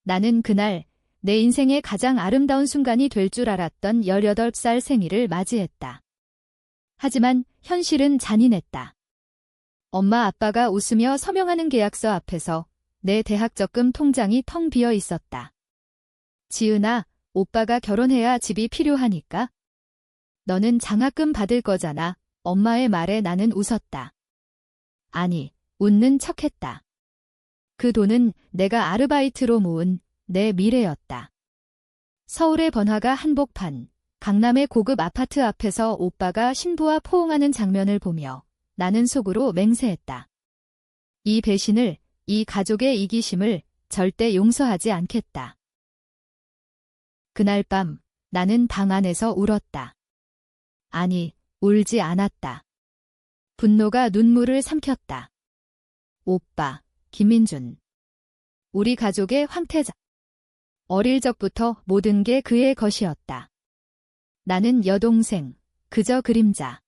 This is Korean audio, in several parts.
나는 그날 내 인생의 가장 아름다운 순간이 될 줄 알았던 18살 생일을 맞이했다. 하지만 현실은 잔인했다. 엄마 아빠가 웃으며 서명하는 계약서 앞에서 내 대학 적금 통장이 텅 비어 있었다. 지은아, 오빠가 결혼해야 집이 필요하니까? 너는 장학금 받을 거잖아. 엄마의 말에 나는 웃었다. 아니, 웃는 척했다. 그 돈은 내가 아르바이트로 모은 내 미래였다. 서울의 번화가 한복판, 강남의 고급 아파트 앞에서 오빠가 신부와 포옹하는 장면을 보며 나는 속으로 맹세했다. 이 배신을, 이 가족의 이기심을 절대 용서하지 않겠다. 그날 밤 나는 방 안에서 울었다. 아니, 울지 않았다. 분노가 눈물을 삼켰다. 오빠, 김민준. 우리 가족의 황태자. 어릴 적부터 모든 게 그의 것이었다. 나는 여동생, 그저 그림자.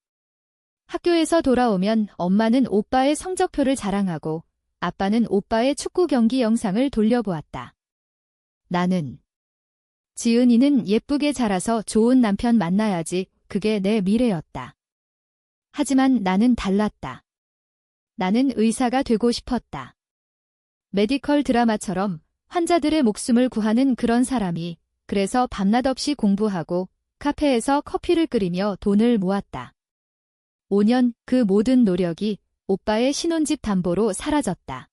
학교에서 돌아오면 엄마는 오빠의 성적표를 자랑하고 아빠는 오빠의 축구 경기 영상을 돌려보았다. 나는 지은이는 예쁘게 자라서 좋은 남편 만나야지. 그게 내 미래였다. 하지만 나는 달랐다. 나는 의사가 되고 싶었다. 메디컬 드라마처럼 환자들의 목숨을 구하는 그런 사람이. 그래서 밤낮 없이 공부하고 카페에서 커피를 끓이며 돈을 모았다. 5년 그 모든 노력이 오빠의 신혼집 담보로 사라졌다.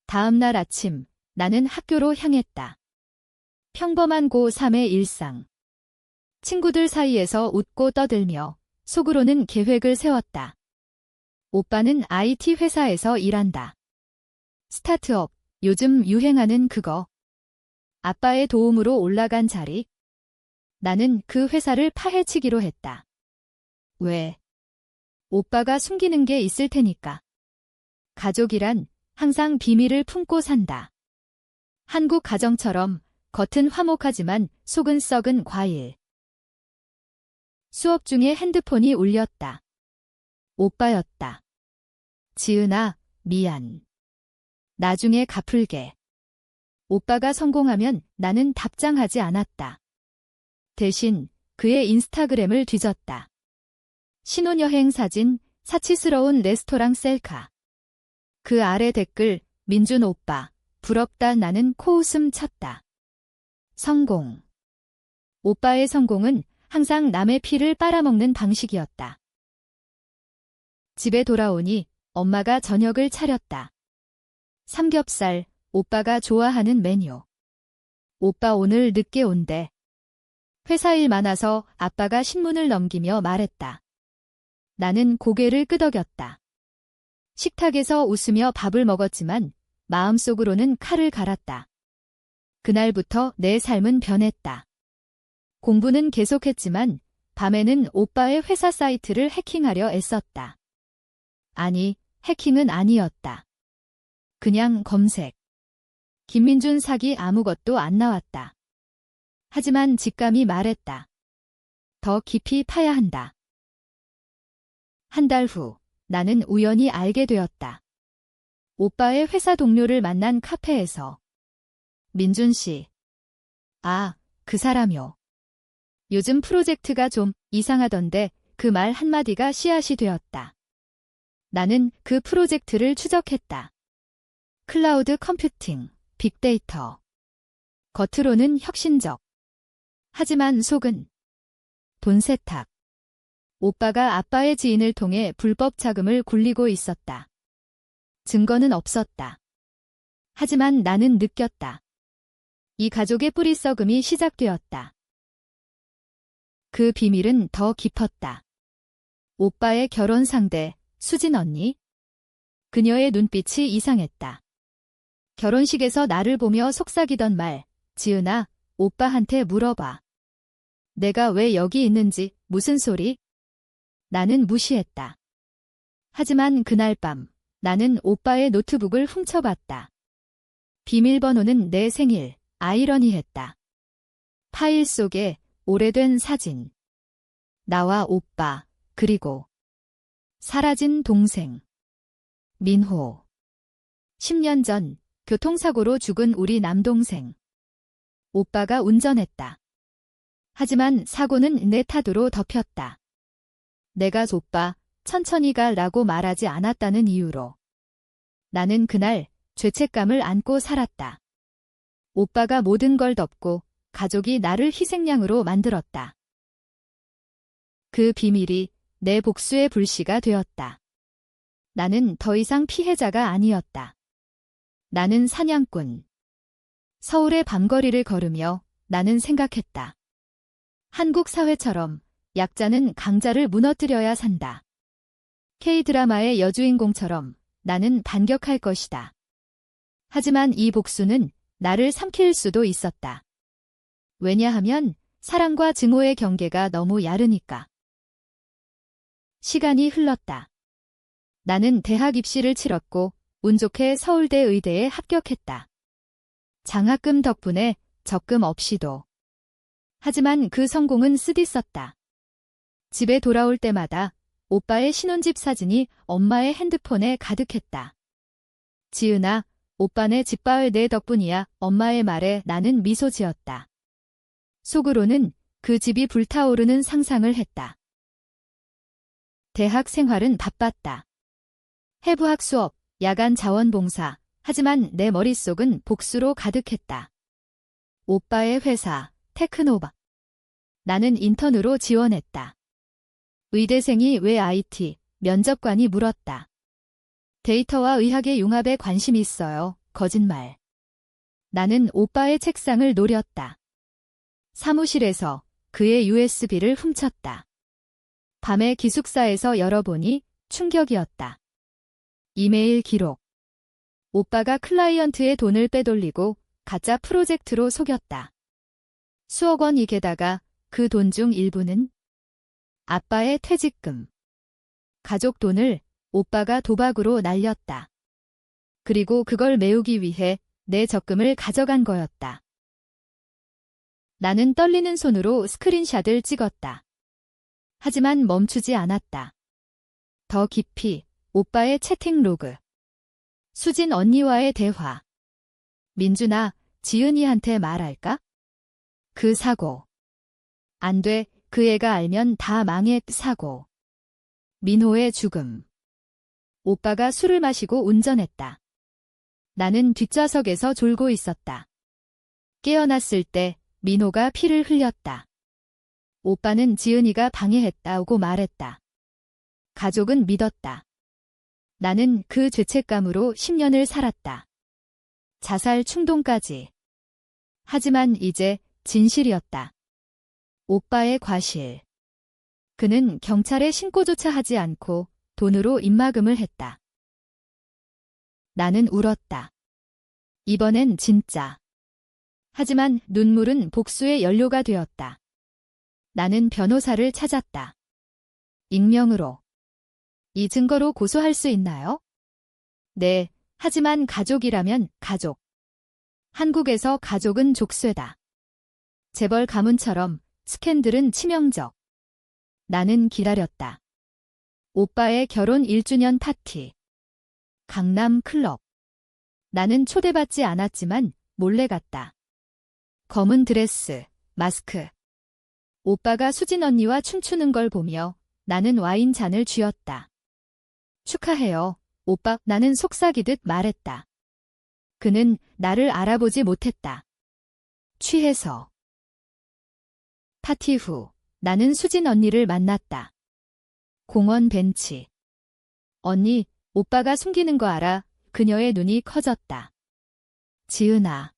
다음 날 아침 나는 학교로 향했다. 평범한 고3의 일상. 친구들 사이에서 웃고 떠들며 속으로는 계획을 세웠다. 오빠는 IT 회사에서 일한다. 스타트업, 요즘 유행하는 그거. 아빠의 도움으로 올라간 자리. 나는 그 회사를 파헤치기로 했다. 왜? 오빠가 숨기는 게 있을 테니까. 가족이란 항상 비밀을 품고 산다. 한국 가정처럼 겉은 화목하지만 속은 썩은 과일. 수업 중에 핸드폰이 울렸다. 오빠였다. 지은아, 미안. 나중에 갚을게. 오빠가 성공하면 나는 답장하지 않았다. 대신 그의 인스타그램을 뒤졌다. 신혼여행 사진, 사치스러운 레스토랑 셀카. 그 아래 댓글, 민준 오빠, 부럽다. 나는 코웃음 쳤다. 성공. 오빠의 성공은 항상 남의 피를 빨아먹는 방식이었다. 집에 돌아오니 엄마가 저녁을 차렸다. 삼겹살, 오빠가 좋아하는 메뉴. 오빠 오늘 늦게 온대. 회사 일 많아서 아빠가 신문을 넘기며 말했다. 나는 고개를 끄덕였다. 식탁에서 웃으며 밥을 먹었지만 마음속으로는 칼을 갈았다. 그날부터 내 삶은 변했다. 공부는 계속했지만 밤에는 오빠의 회사 사이트를 해킹하려 애썼다. 아니, 해킹은 아니었다. 그냥 검색. 김민준 사기 아무것도 안 나왔다. 하지만 직감이 말했다. 더 깊이 파야 한다. 한 달 후, 나는 우연히 알게 되었다. 오빠의 회사 동료를 만난 카페에서. 민준 씨. 아, 그 사람요. 요즘 프로젝트가 좀 이상하던데 그 말 한마디가 씨앗이 되었다. 나는 그 프로젝트를 추적했다. 클라우드 컴퓨팅, 빅데이터. 겉으로는 혁신적. 하지만 속은 돈 세탁. 오빠가 아빠의 지인을 통해 불법 자금을 굴리고 있었다. 증거는 없었다. 하지만 나는 느꼈다. 이 가족의 뿌리 썩음이 시작되었다. 그 비밀은 더 깊었다. 오빠의 결혼 상대, 수진 언니. 그녀의 눈빛이 이상했다. 결혼식에서 나를 보며 속삭이던 말, 지은아, 오빠한테 물어봐. 내가 왜 여기 있는지, 무슨 소리? 나는 무시했다. 하지만 그날 밤, 나는 오빠의 노트북을 훔쳐봤다. 비밀번호는 내 생일, 아이러니했다. 파일 속에 오래된 사진. 나와 오빠, 그리고 사라진 동생. 민호. 10년 전 교통사고로 죽은 우리 남동생. 오빠가 운전했다. 하지만 사고는 내 탓으로 덮였다. 내가 오빠, 천천히 가라고 말하지 않았다는 이유로. 나는 그날 죄책감을 안고 살았다. 오빠가 모든 걸 덮고 가족이 나를 희생양으로 만들었다. 그 비밀이 내 복수의 불씨가 되었다. 나는 더 이상 피해자가 아니었다. 나는 사냥꾼. 서울의 밤거리를 걸으며 나는 생각했다. 한국 사회처럼 약자는 강자를 무너뜨려야 산다. K드라마의 여주인공처럼 나는 반격할 것이다. 하지만 이 복수는 나를 삼킬 수도 있었다. 왜냐하면 사랑과 증오의 경계가 너무 야르니까. 시간이 흘렀다. 나는 대학 입시를 치렀고 운 좋게 서울대 의대에 합격했다. 장학금 덕분에 적금 없이도. 하지만 그 성공은 쓰디썼다. 집에 돌아올 때마다 오빠의 신혼집 사진이 엄마의 핸드폰에 가득했다. 지은아, 오빠네 집발 내 덕분이야. 엄마의 말에 나는 미소 지었다. 속으로는 그 집이 불타오르는 상상을 했다. 대학 생활은 바빴다. 해부학 수업, 야간 자원봉사, 하지만 내 머릿속은 복수로 가득했다. 오빠의 회사, 테크노바. 나는 인턴으로 지원했다. 의대생이 왜 IT, 면접관이 물었다. 데이터와 의학의 융합에 관심이 있어요. 거짓말. 나는 오빠의 책상을 노렸다. 사무실에서 그의 USB를 훔쳤다. 밤에 기숙사에서 열어보니 충격이었다. 이메일 기록. 오빠가 클라이언트의 돈을 빼돌리고 가짜 프로젝트로 속였다. 수억 원이 게다가 그 돈 중 일부는 아빠의 퇴직금. 가족 돈을 오빠가 도박으로 날렸다. 그리고 그걸 메우기 위해 내 적금을 가져간 거였다. 나는 떨리는 손으로 스크린샷을 찍었다. 하지만 멈추지 않았다. 더 깊이 오빠의 채팅 로그. 수진 언니와의 대화. 민준아, 지은이한테 말할까? 그 사고. 안 돼, 그 애가 알면 다 망해. 사고. 민호의 죽음. 오빠가 술을 마시고 운전했다. 나는 뒷좌석에서 졸고 있었다. 깨어났을 때 민호가 피를 흘렸다. 오빠는 지은이가 방해했다고 말했다. 가족은 믿었다. 나는 그 죄책감으로 10년을 살았다. 자살 충동까지. 하지만 이제 진실이었다. 오빠의 과실. 그는 경찰에 신고조차 하지 않고 돈으로 입막음을 했다. 나는 울었다. 이번엔 진짜. 하지만 눈물은 복수의 연료가 되었다. 나는 변호사를 찾았다. 익명으로. 이 증거로 고소할 수 있나요? 네, 하지만 가족이라면 가족. 한국에서 가족은 족쇄다. 재벌 가문처럼 스캔들은 치명적. 나는 기다렸다. 오빠의 결혼 1주년 파티. 강남 클럽. 나는 초대받지 않았지만 몰래 갔다. 검은 드레스, 마스크. 오빠가 수진 언니와 춤추는 걸 보며 나는 와인잔을 쥐었다. 축하해요, 오빠. 나는 속삭이듯 말했다. 그는 나를 알아보지 못했다. 취해서. 파티 후 나는 수진 언니를 만났다. 공원 벤치. 언니, 오빠가 숨기는 거 알아? 그녀의 눈이 커졌다. 지은아.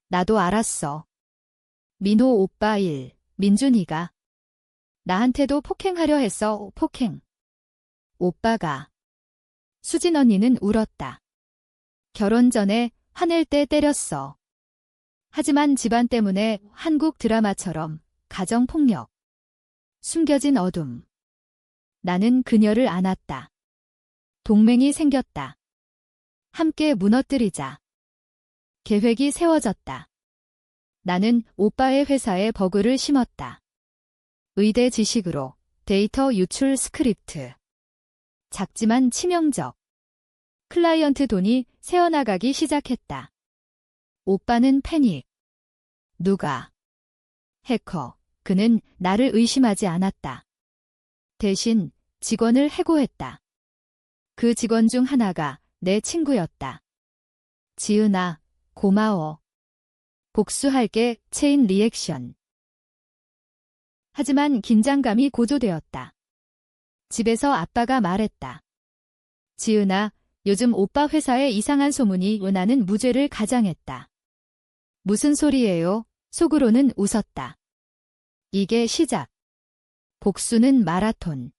나도 알았어. 민호 오빠 일, 민준이가. 나한테도 폭행하려 했어. 폭행. 오빠가. 수진 언니는 울었다. 결혼 전에 화낼 때 때렸어. 하지만 집안 때문에 한국 드라마처럼 가정폭력. 숨겨진 어둠. 나는 그녀를 안았다. 동맹이 생겼다. 함께 무너뜨리자. 계획이 세워졌다. 나는 오빠의 회사에 버그를 심었다. 의대 지식으로 데이터 유출 스크립트. 작지만 치명적. 클라이언트 돈이 새어나가기 시작했다. 오빠는 패닉. 누가? 해커. 그는 나를 의심하지 않았다. 대신 직원을 해고했다. 그 직원 중 하나가 내 친구였다. 지은아, 고마워. 복수할게. 체인 리액션. 하지만 긴장감이 고조되었다. 집에서 아빠가 말했다. 지은아, 요즘 오빠 회사에 이상한 소문이 나는 무죄를 가장했다. 무슨 소리예요? 속으로는 웃었다. 이게 시작. 복수는 마라톤.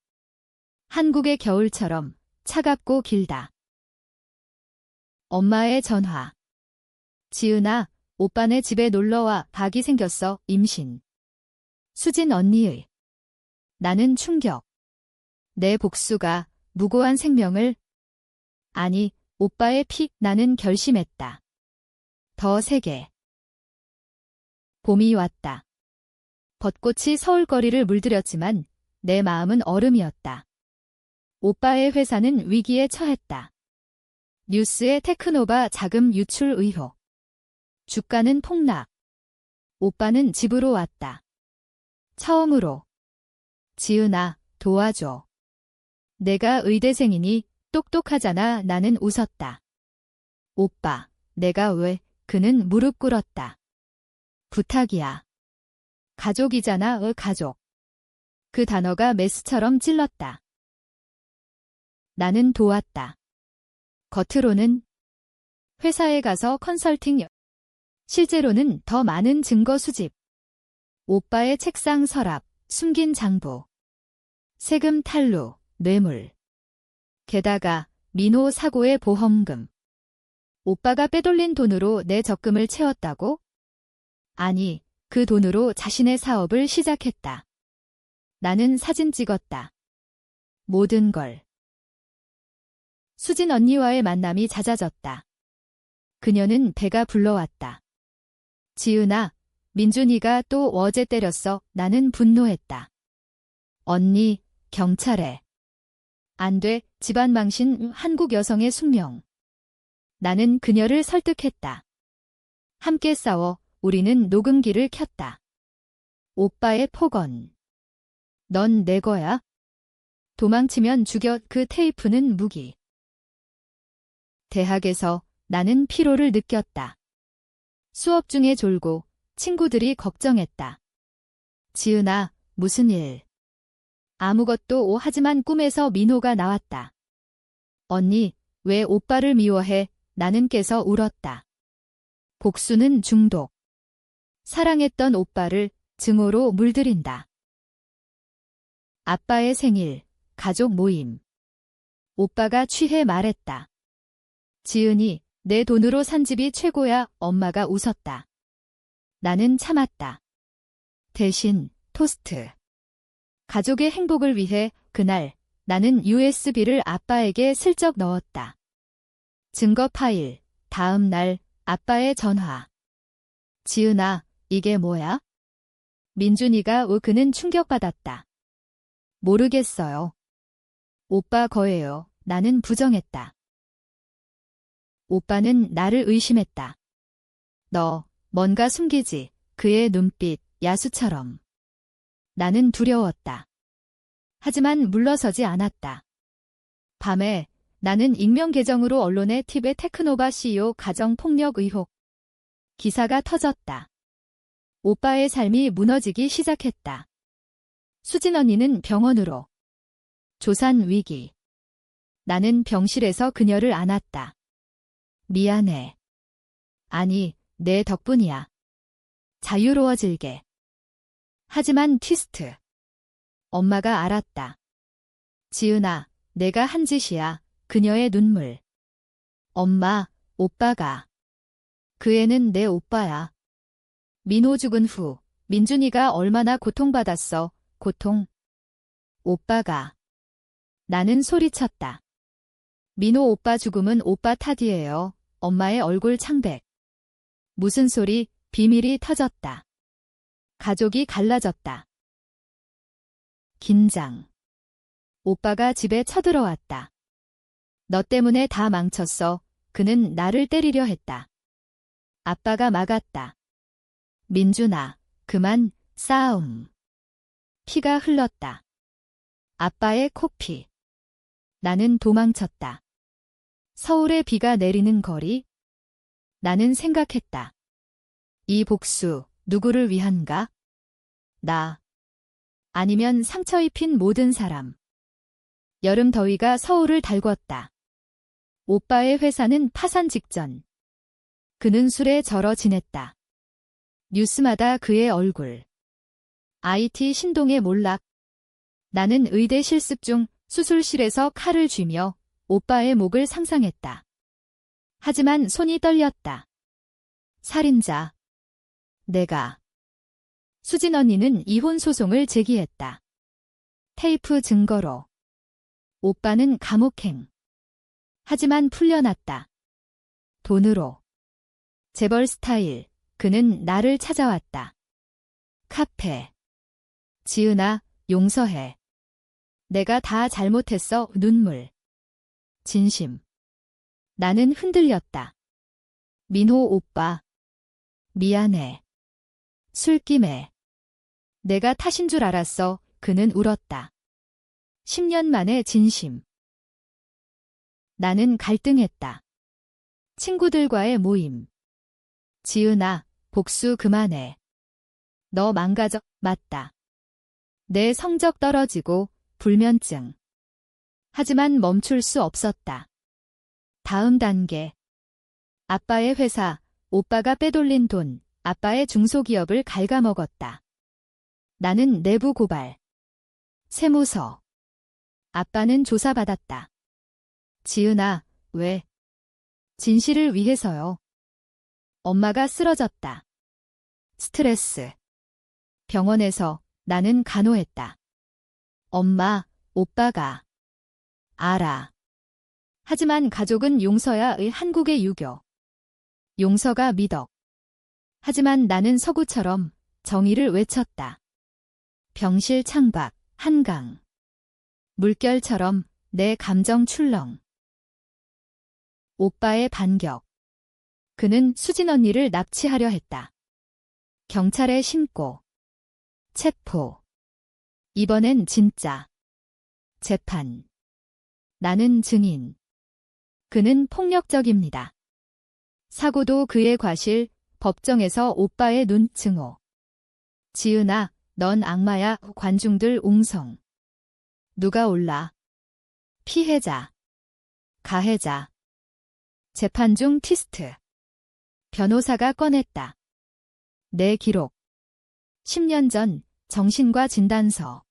한국의 겨울처럼 차갑고 길다. 엄마의 전화. 지은아, 오빠네 집에 놀러와. 박이 생겼어. 임신. 수진 언니의. 나는 충격. 내 복수가 무고한 생명을. 아니, 오빠의 피. 나는 결심했다. 더 세게. 봄이 왔다. 벚꽃이 서울거리를 물들였지만 내 마음은 얼음이었다. 오빠의 회사는 위기에 처했다. 뉴스에 테크노바 자금 유출 의혹. 주가는 폭락. 오빠는 집으로 왔다. 처음으로. 지은아, 도와줘. 내가 의대생이니 똑똑하잖아. 나는 웃었다. 오빠, 내가 왜? 그는 무릎 꿇었다. 부탁이야. 가족이잖아. 가족. 그 단어가 메스처럼 찔렀다. 나는 도왔다. 겉으로는 회사에 가서 컨설팅, 실제로는 더 많은 증거 수집. 오빠의 책상 서랍, 숨긴 장부. 세금 탈루, 뇌물. 게다가 민호 사고의 보험금. 오빠가 빼돌린 돈으로 내 적금을 채웠다고? 아니, 그 돈으로 자신의 사업을 시작했다. 나는 사진 찍었다. 모든 걸. 수진 언니와의 만남이 잦아졌다. 그녀는 배가 불러왔다. 지은아, 민준이가 또 어제 때렸어. 나는 분노했다. 언니, 경찰에. 안 돼. 집안 망신. 한국 여성의 숙명. 나는 그녀를 설득했다. 함께 싸워. 우리는 녹음기를 켰다. 오빠의 폭언. 넌 내 거야? 도망치면 죽여. 그 테이프는 무기. 대학에서 나는 피로를 느꼈다. 수업 중에 졸고 친구들이 걱정했다. 지은아, 무슨 일? 아무것도. 하지만 꿈에서 민호가 나왔다. 언니, 왜 오빠를 미워해? 나는 깨서 울었다. 복수는 중독. 사랑했던 오빠를 증오로 물들인다. 아빠의 생일, 가족 모임. 오빠가 취해 말했다. 지은이, 내 돈으로 산 집이 최고야. 엄마가 웃었다. 나는 참았다. 대신 토스트. 가족의 행복을 위해 그날 나는 USB를 아빠에게 슬쩍 넣었다. 증거 파일. 다음 날 아빠의 전화. 지은아, 이게 뭐야? 민준이가. 그는 충격받았다. 모르겠어요. 오빠 거예요. 나는 부정했다. 오빠는 나를 의심했다. 너 뭔가 숨기지. 그의 눈빛, 야수처럼. 나는 두려웠다. 하지만 물러서지 않았다. 밤에 나는 익명 계정으로 언론에 팁의 테크노바 CEO 가정폭력 의혹. 기사가 터졌다. 오빠의 삶이 무너지기 시작했다. 수진 언니는 병원으로. 조산 위기. 나는 병실에서 그녀를 안았다. 미안해. 아니, 내 덕분이야. 자유로워질게. 하지만 트위스트. 엄마가 알았다. 지은아, 내가 한 짓이야. 그녀의 눈물. 엄마, 오빠가. 그 애는 내 오빠야. 민호 죽은 후 민준이가 얼마나 고통받았어. 고통. 오빠가. 나는 소리쳤다. 민호 오빠 죽음은 오빠 탓이에요. 엄마의 얼굴 창백. 무슨 소리? 비밀이 터졌다. 가족이 갈라졌다. 긴장. 오빠가 집에 쳐들어왔다. 너 때문에 다 망쳤어. 그는 나를 때리려 했다. 아빠가 막았다. 민준아, 그만, 싸움. 피가 흘렀다. 아빠의 코피. 나는 도망쳤다. 서울에 비가 내리는 거리. 나는 생각했다. 이 복수, 누구를 위한가? 나. 아니면 상처 입힌 모든 사람. 여름 더위가 서울을 달궜다. 오빠의 회사는 파산 직전. 그는 술에 절어 지냈다. 뉴스마다 그의 얼굴. IT 신동의 몰락. 나는 의대 실습 중 수술실에서 칼을 쥐며 오빠의 목을 상상했다. 하지만 손이 떨렸다. 살인자. 내가. 수진 언니는 이혼 소송을 제기했다. 테이프 증거로. 오빠는 감옥행. 하지만 풀려났다. 돈으로. 재벌 스타일. 그는 나를 찾아왔다. 카페. 지은아, 용서해. 내가 다 잘못했어. 눈물. 진심. 나는 흔들렸다. 민호 오빠. 미안해. 술김에. 내가 탓인 줄 알았어. 그는 울었다. 10년 만에 진심. 나는 갈등했다. 친구들과의 모임. 지은아, 복수 그만해. 너 망가져. 맞다. 내 성적 떨어지고 불면증. 하지만 멈출 수 없었다. 다음 단계. 아빠의 회사, 오빠가 빼돌린 돈, 아빠의 중소기업을 갉아먹었다. 나는 내부 고발. 세무서. 아빠는 조사받았다. 지은아, 왜? 진실을 위해서요. 엄마가 쓰러졌다. 스트레스. 병원에서 나는 간호했다. 엄마, 오빠가. 알아. 하지만 가족은 용서야의 한국의 유교. 용서가 미덕. 하지만 나는 서구처럼 정의를 외쳤다. 병실 창밖, 한강. 물결처럼 내 감정 출렁. 오빠의 반격. 그는 수진 언니를 납치하려 했다. 경찰에 신고. 체포. 이번엔 진짜. 재판. 나는 증인. 그는 폭력적입니다. 사고도 그의 과실, 법정에서 오빠의 눈 증오. 지은아, 넌 악마야. 관중들 웅성. 누가 올라? 피해자. 가해자. 재판 중 티스트. 변호사가 꺼냈다. 내 기록. 10년 전 정신과 진단서.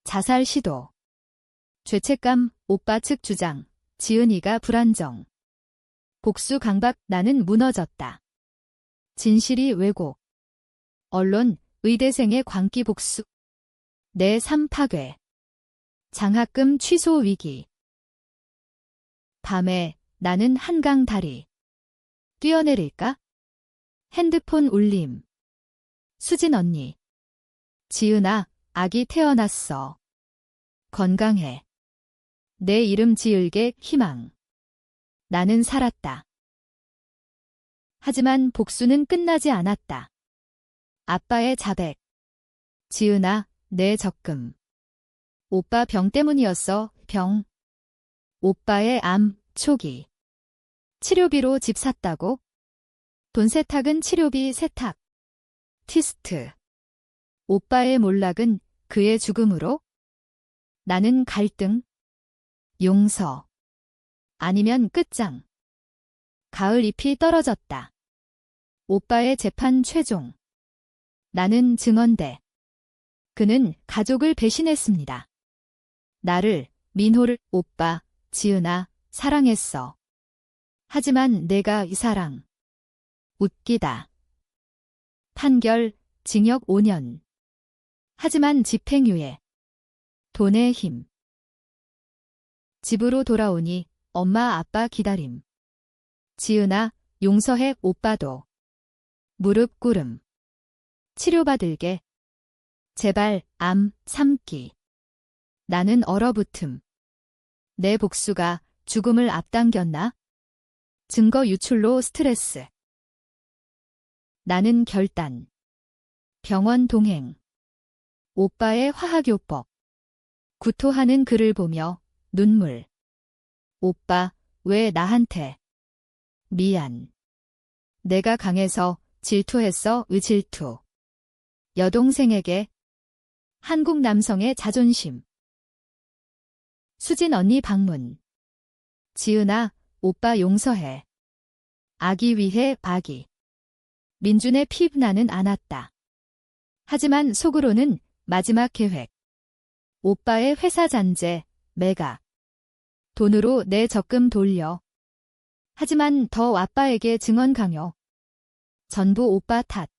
자살 시도. 죄책감, 오빠 측 주장. 지은이가 불안정. 복수 강박, 나는 무너졌다. 진실이 왜곡. 언론, 의대생의 광기 복수. 내 삶 파괴. 장학금 취소 위기. 밤에 나는 한강 다리. 뛰어내릴까? 핸드폰 울림. 수진 언니. 지은아, 아기 태어났어. 건강해. 내 이름 지을게. 희망. 나는 살았다. 하지만 복수는 끝나지 않았다. 아빠의 자백. 지은아, 내 적금. 오빠 병 때문이었어. 병. 오빠의 암, 초기. 치료비로 집 샀다고? 돈 세탁은 치료비 세탁. 티스트. 오빠의 몰락은 그의 죽음으로? 나는 갈등. 용서. 아니면 끝장. 가을 잎이 떨어졌다. 오빠의 재판 최종. 나는 증언대. 그는 가족을 배신했습니다. 나를, 민호를, 오빠, 지은아, 사랑했어. 하지만 내가 이 사랑. 웃기다. 판결, 징역 5년. 하지만 집행유예. 돈의 힘. 집으로 돌아오니 엄마 아빠 기다림. 지은아, 용서해. 오빠도. 무릎 꿇음. 치료받을게. 제발, 암, 삼기. 나는 얼어붙음. 내 복수가 죽음을 앞당겼나? 증거 유출로 스트레스. 나는 결단. 병원 동행. 오빠의 화학요법. 구토하는 그를 보며 눈물. 오빠, 왜 나한테? 미안. 내가 강해서 질투했어, 질투. 여동생에게. 한국 남성의 자존심. 수진 언니 방문. 지은아, 오빠 용서해. 아기 위해 아기. 민준의 피부나는 않았다. 하지만 속으로는 마지막 계획. 오빠의 회사 잔재, 매각. 돈으로 내 적금 돌려. 하지만 더 아빠에게 증언 강요. 전부 오빠 탓.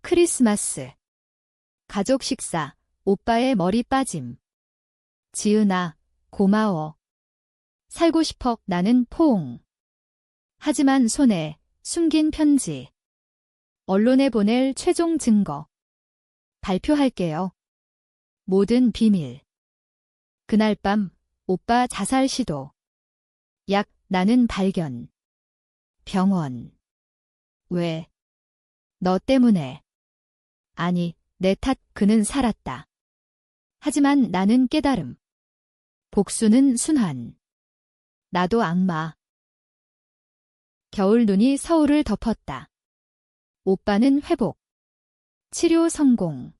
크리스마스. 가족 식사, 오빠의 머리 빠짐. 지은아, 고마워. 살고 싶어, 나는 포옹. 하지만 손에 숨긴 편지. 언론에 보낼 최종 증거. 발표할게요. 모든 비밀. 그날 밤, 오빠 자살 시도. 약, 나는 발견. 병원. 왜? 너 때문에. 아니, 내 탓, 그는 살았다. 하지만 나는 깨달음. 복수는 순환. 나도 악마. 겨울 눈이 서울을 덮었다. 오빠는 회복. 치료 성공.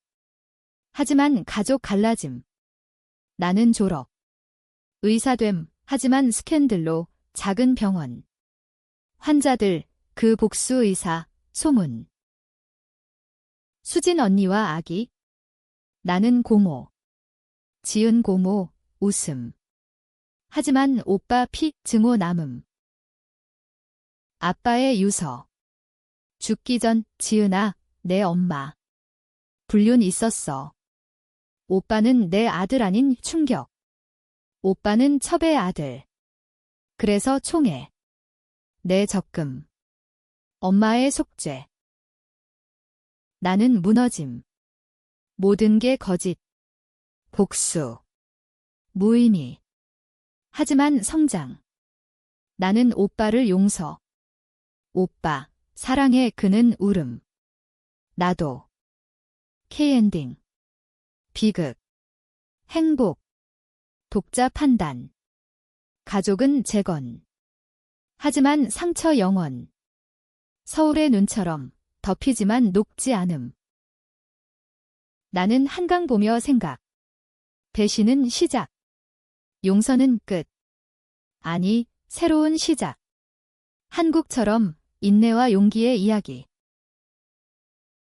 하지만 가족 갈라짐. 나는 졸업. 의사됨, 하지만 스캔들로 작은 병원. 환자들, 그 복수 의사, 소문. 수진 언니와 아기. 나는 고모. 지은 고모, 웃음. 하지만 오빠 피, 증오 남음. 아빠의 유서. 죽기 전, 지은아, 내 엄마. 불륜 있었어. 오빠는 내 아들 아닌 충격. 오빠는 첩의 아들. 그래서 총애. 내 적금. 엄마의 속죄. 나는 무너짐. 모든 게 거짓. 복수. 무의미. 하지만 성장. 나는 오빠를 용서. 오빠, 사랑해, 그는 울음. 나도. K엔딩. 비극. 행복. 독자 판단. 가족은 재건. 하지만 상처 영원. 서울의 눈처럼 덮이지만 녹지 않음. 나는 한강 보며 생각. 배신은 시작. 용서는 끝. 아니, 새로운 시작. 한국처럼 인내와 용기의 이야기.